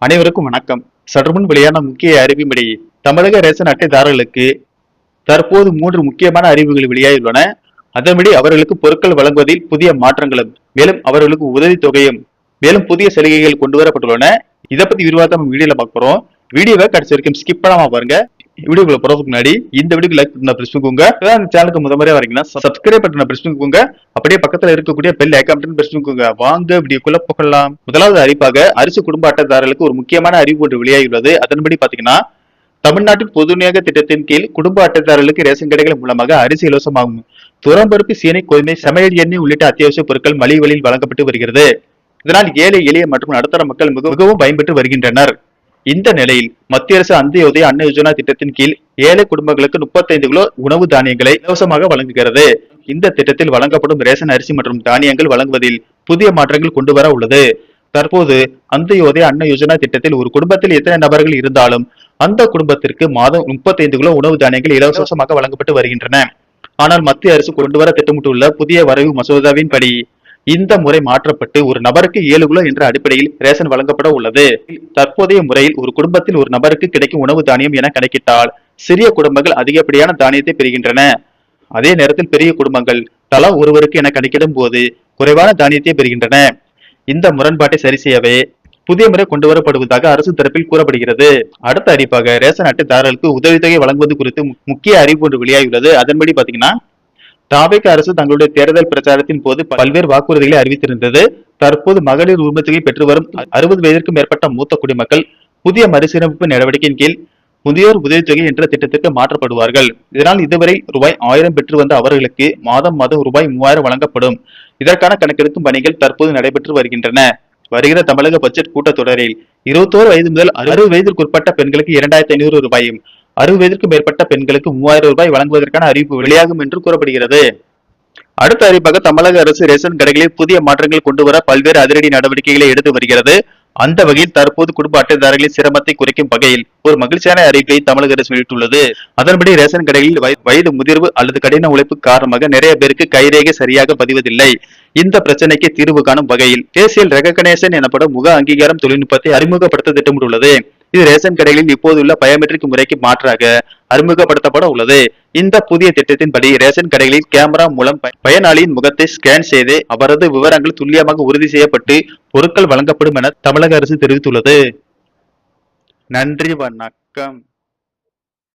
அனைவருக்கும் வணக்கம். சற்றுமுன் வெளியான முக்கிய அறிவின்படி தமிழக ரேஷன் அட்டைதாரர்களுக்கு தற்போது 3 முக்கியமான அறிவிப்புகள் வெளியாகியுள்ளன. அதன்படி அவர்களுக்கு பொருட்கள் வழங்குவதில் புதிய மாற்றங்களும், மேலும் அவர்களுக்கு உதவித்தொகையும், மேலும் புதிய சலுகைகள் கொண்டு வரப்பட்டுள்ளன. இதை பத்தி விரிவாக நம்ம வீடியோல பார்க்கிறோம். வீடியோவை கடைசி வரைக்கும் ஸ்கிப் பண்ணாம பாருங்க. வீடியோக்குள்ள போறதுக்கு முன்னாடி இந்த வீடியோக்கு லைக் பண்ண பிரஸ் பண்ணிக்கோங்க. இந்த சேனலுக்கு முதல்ல வரீங்கன்னா சப்ஸ்கிரைப் பட்டனை பிரஸ் பண்ணிக்கோங்க. அப்படியே பக்கத்துல இருக்கக்கூடிய பெல் ஐகான் பிரஸ் பண்ணிக்கோங்க. வாங்க வீடியோக்குள்ள போகலாம். முதலாவது அறிவிப்பாக அரிசி குடும்ப அட்டைதாரர்களுக்கு ஒரு முக்கியமான அறிவிப்பு ஒன்று வெளியாகியுள்ளது. அதன்படி பாத்தீங்கன்னா, தமிழ்நாட்டின் பொது விநியோக திட்டத்தின் கீழ் குடும்ப அட்டைதாரர்களுக்கு ரேஷன் கடைகள் மூலமாக அரிசி இலவசமாகும். துவரம்பருப்பு, சீனி, கோதுமை, சமையல் எண்ணெய் உள்ளிட்ட அத்தியாவசிய பொருட்கள் மலிவு விலையில் வழங்கப்பட்டு வருகிறது. இதனால் ஏழை, எளிய மற்றும் நடுத்தர மக்கள் மிகவும் பயன்பெற்று வருகின்றனர். இந்த நிலையில் மத்திய அரசு அந்தியோதய அன்ன யோஜனா திட்டத்தின் கீழ் ஏழை குடும்பங்களுக்கு 35 கிலோ உணவு தானியங்களை இலவசமாக வழங்குகிறது. இந்த திட்டத்தில் வழங்கப்படும் ரேஷன் அரிசி மற்றும் தானியங்கள் வழங்குவதில் புதிய மாற்றங்கள் கொண்டு வர உள்ளது. தற்போது அந்தியோதய அன்ன யோஜனா திட்டத்தில் ஒரு குடும்பத்தில் எத்தனை நபர்கள் இருந்தாலும் அந்த குடும்பத்திற்கு மாதம் 35 கிலோ உணவு தானியங்கள் இலவசமாக வழங்கப்பட்டு வருகின்றன. ஆனால் மத்திய அரசு கொண்டு வர திட்டமிட்டுள்ள புதிய வரைவு மசோதாவின்படி இந்த முறை மாற்றப்பட்டு ஒரு நபருக்கு 7 கிலோ என்ற அடிப்படையில் ரேஷன் வழங்கப்பட உள்ளது. தற்போதைய முறையில் ஒரு குடும்பத்தில் ஒரு நபருக்கு கிடைக்கும் உணவு தானியம் என கணக்கிட்டால் சிறிய குடும்பங்கள் அதிகப்படியான தானியத்தை பெறுகின்றன. அதே நேரத்தில் பெரிய குடும்பங்கள் தலா ஒருவருக்கு என கணக்கிடும் போது குறைவான தானியத்தை பெறுகின்றன. இந்த முரண்பாட்டை சரி செய்யவே புதிய முறை கொண்டு வரப்படுவதாக அரசு தரப்பில் கூறப்படுகிறது. அடுத்த அறிவிப்பாக ரேஷன் அட்டைதாரர்களுக்கு உதவித்தொகை வழங்குவது குறித்து முக்கிய அறிவிப்பு ஒன்று வெளியாகியுள்ளது. அதன்படி பாத்தீங்கன்னா, தாவேக அரசு தங்களுடைய தேர்தல் பிரச்சாரத்தின் போது பல்வேறு வாக்குறுதிகளை அறிவித்திருந்தது. தற்போது மகளிர் உரிமைத்தொகை பெற்று வரும் 60 வயதிற்கும் மேற்பட்ட மூத்த குடிமக்கள் புதிய மறுசீரமைப்பு நடவடிக்கையின் கீழ் முதியோர் உதவித்தொகை என்ற திட்டத்திற்கு மாற்றப்படுவார்கள். இதனால் இதுவரை ரூபாய் 1000 பெற்று வந்த அவர்களுக்கு மாதம் ரூபாய் 3000 வழங்கப்படும். இதற்கான கணக்கெடுக்கும் பணிகள் தற்போது நடைபெற்று வருகின்றன. வருகிற தமிழக பட்ஜெட் கூட்டத்தொடரில் 21 வயது முதல் 60 வயதிற்குட்பட்ட பெண்களுக்கு 2500 ரூபாயும், 60 வயதிற்கும் மேற்பட்ட பெண்களுக்கு 3000 ரூபாய் வழங்குவதற்கான அறிவிப்பு வெளியாகும் என்று கூறப்படுகிறது. அடுத்த அறிவிப்பாக தமிழக அரசு ரேஷன் கடைகளில் புதிய மாற்றங்கள் கொண்டு வர பல்வேறு அதிரடி நடவடிக்கைகளை எடுத்து வருகிறது. அந்த வகையில் தற்போது குடும்ப அட்டைதாரர்களின் சிரமத்தை குறைக்கும் வகையில் ஒரு மகிழ்ச்சியான அறிவிப்பை தமிழக அரசு வெளியிட்டுள்ளது. அதன்படி ரேஷன் கடைகளில் வயது முதிர்வு அல்லது கடின உழைப்பு காரணமாக நிறைய பேருக்கு கைரேகை சரியாக பதிவதில்லை. இந்த பிரச்சனைக்கு தீர்வு காணும் வகையில் ஃபேஷியல் ரெகக்னேஷன் எனப்படும் முக அங்கீகாரம் தொழில்நுட்பத்தை அறிமுகப்படுத்த திட்டமிட்டுள்ளது. இது ரேஷன் கடைகளில் இப்போதுள்ள பயோமெட்ரிக் முறைக்கு மாற்றாக அறிமுகப்படுத்தப்பட உள்ளது. இந்த புதிய திட்டத்தின்படி ரேஷன் கடைகளில் கேமரா மூலம் பயனாளியின் முகத்தை ஸ்கேன் செய்து அவரது விவரங்கள் துல்லியமாக உறுதி செய்யப்பட்டு பொருட்கள் வழங்கப்படும் என தமிழக அரசு தெரிவித்துள்ளது. நன்றி, வணக்கம்.